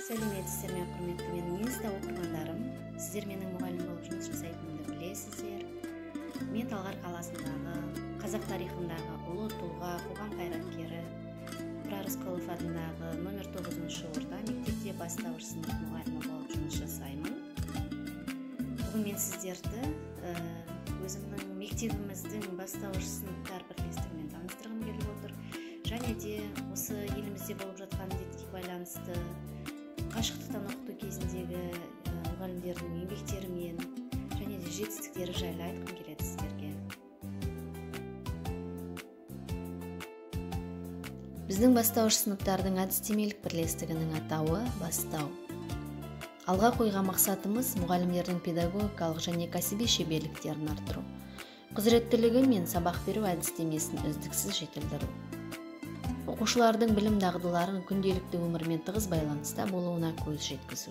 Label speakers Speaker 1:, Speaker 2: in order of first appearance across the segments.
Speaker 1: Сәлеметсіздер ме, құрметті менің инста оқырмандарым. Сіздер менің мұғалім болып жұмыс жасайтынымды білесіздер. Мен Талғар қаласындағы қазақ тарихындағы ұлы тұлға, қоғам қайраткері Тұрар Рысқұлов атындағы номер 9-шы орта мектепте бастауыш сынып мұғалімі болып жұмыс жасаймын. Бүгін мен сіздерді өзімнің мектебіміздің бастауыш сыныптар бірлестігімен таныстырғым келіп отыр. Және де осы елімізде болып жатқан індетке байланысты қашықтықтан оқыту кезіндегі мұғалімдердің еңбектерімен және де жетістіктері жайлы айтқым келеді сіздерге. Біздің бастауыш сыныптардың әдістемелік бірлестігінің атауы «Бастау». Алға қойған мақсатымыз мұғалімдердің педагогикалық және кәсіби шеберліктерін арттыру, құзыреттілігі мен сабақ беру әдістемесін үздіксіз жетілдіру. Оқушылардың білім дағдыларын күнделікті өмірмен тығыз байланыста болуына көз жеткізу.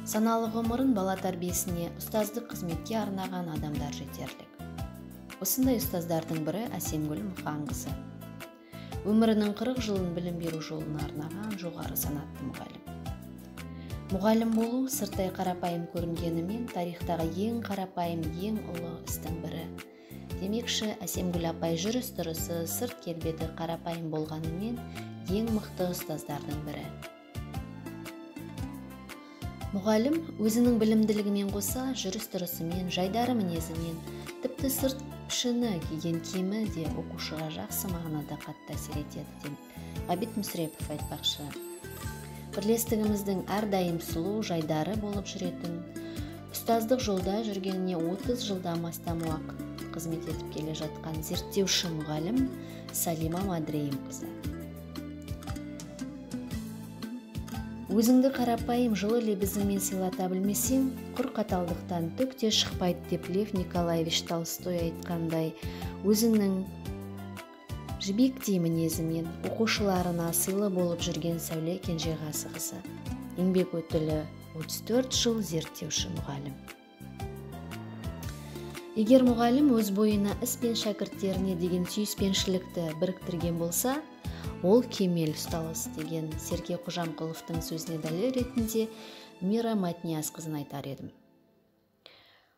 Speaker 1: Саналы ғұмырын бала тәрбиесіне, ұстаздық қызметке арнаған адамдар жетерлік. Осындай ұстаздардың бірі Әсемгүл Мұханқызы. Өмірінің 40 жылын білім беру жолына арнаған жоғары санатты мұғалім. Мұғалім болу сырттай қарапайым көрінгенімен тарихтағы ең қарапайым, ең ұлы істің бірі. Демекші, Әсемгүл апай жүріс-тұрысы, сырт келбеті қарапайым болғанымен ең мықты ұстаздардың бірі. Мұғалім өзінің білімділігімен қоса жүріс-тұрысымен, жайдары мінезімен, тіпті сырт пішіні, киген киімі де оқушыға жақсы мағынада қатты әсер етеді деп Ғабит Мүсірепов айтпақшы. Бірлестігіміздің әрдайым сұлу, жайдары болып жүретін, ұстаздық жолда жүргеніне 30 жылдан астам уақыт қызмет етіп келе жатқан зерттеуші мұғалім Салима Мадрейімқызы. Өзіңді қарапайым жылы лебізіңмен сыйлата білмесең, құр қаталдықтан түк те шықпайды деп Лев Николаевич Толстой айтқандай, өзіңнің жібектей мінезімен оқушыларына сыйлы болып жүрген Сәуле Кенжеғазықызы. Еңбек өтілі 34 жыл зерттеуші мұғалім. Егер мұғалім өз бойына іс пен шәкірттеріне деген сүйіспеншілікті біріктірген болса, ол кемел ұсталыс деген Сергей Қожамқұловтың сөзіне дәлел ретінде Мира Матниязқызын айтар едім.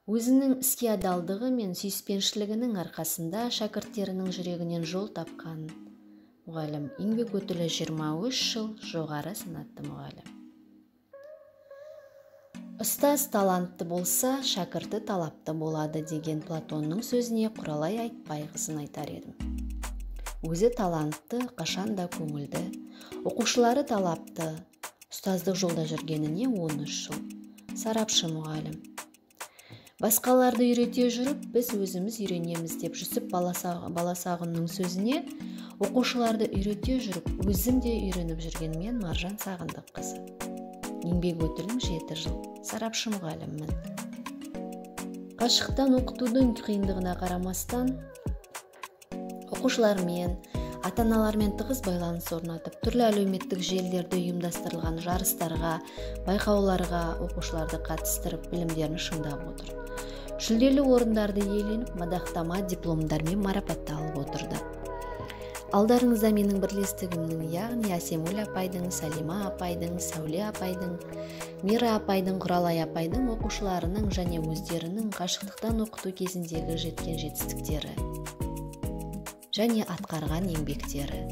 Speaker 1: Өзінің іске адалдығы мен сүйіспеншілігінің арқасында шәкірттерінің жүрегінен жол тапқан мұғалім. Еңбек өтілі 23 жыл жоғары санатты мұғалім. Ұстаз талантты болса, шәкірті талапты болады деген Платонның сөзіне Құралай Айтбайқызын айтар едім. Өзі талантты, қашанда көңілді, оқушылары талапты, ұстаздық жолда жүргеніне 13 жыл. Сарапшы мұғалім. Басқаларды үйрете жүріп, біз өзіміз үйренеміз деп Жүсіп Баласағұнның сөзіне, оқушыларды үйрете жүріп, өзім де үйреніп жүрген мен Маржан Сағындыққызы. Еңбек өтілім 7 жыл. Сарапшы мұғаліммін. Қашықтан оқытудың қиындығына қарамастан, оқушылармен, ата-аналармен тығыз байланыс орнатып, түрлі әлеуметтік желілерде ұйымдастырылған жарыстарға, байқауларға оқушыларды қатыстырып, білімдерін шыңдап отыр. Жүлделі орындарды иеленіп, мадақтама дипломдармен марапатталып отырды. Алдарыңызда менің бірлестігімнің, яғни Әсемгүл апайдың, Салима апайдың, Сәуле апайдың, Мира апайдың, Құралай апайдың оқушыларының және өздерінің қашықтықтан оқыту кезіндегі жеткен жетістіктері және атқарған еңбектері.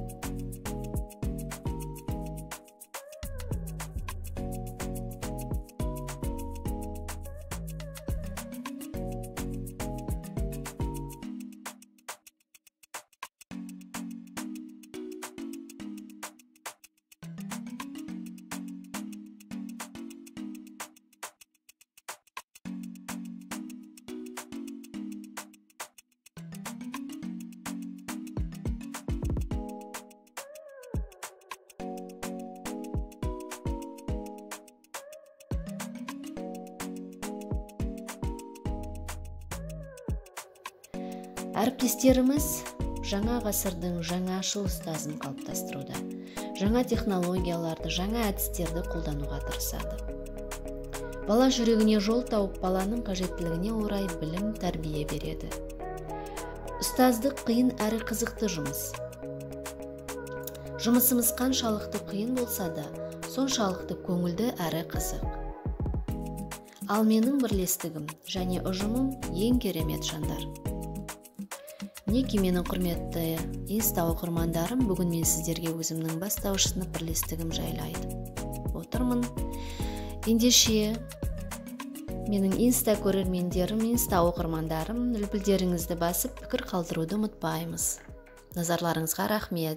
Speaker 1: Әріптестеріміз жаңа ғасырдың жаңашыл ұстазын қалыптастыруда, жаңа технологияларды, жаңа әдістерді қолдануға тырысады. Бала жүрегіне жол тауып, баланың қажеттілігіне орай білім, тәрбие береді. Ұстаздық қиын әрі қызықты жұмыс. Жұмысымыз қаншалықты қиын болса да, соншалықты көңілді әрі қызық. Ал менің бірлестігім және ұжымым ең керемет жандар. Мінекей менің құрметті инста оқырмандарым, бүгін мен сіздерге өзімнің бастауыш сынып бірлестігім жайлы айтып отырмын. Ендеше менің инста көрермендерім, инста оқырмандарым, үлпілдеріңізді басып пікір қалдыруды ұмытпаймыз. Назарларыңызға рахмет.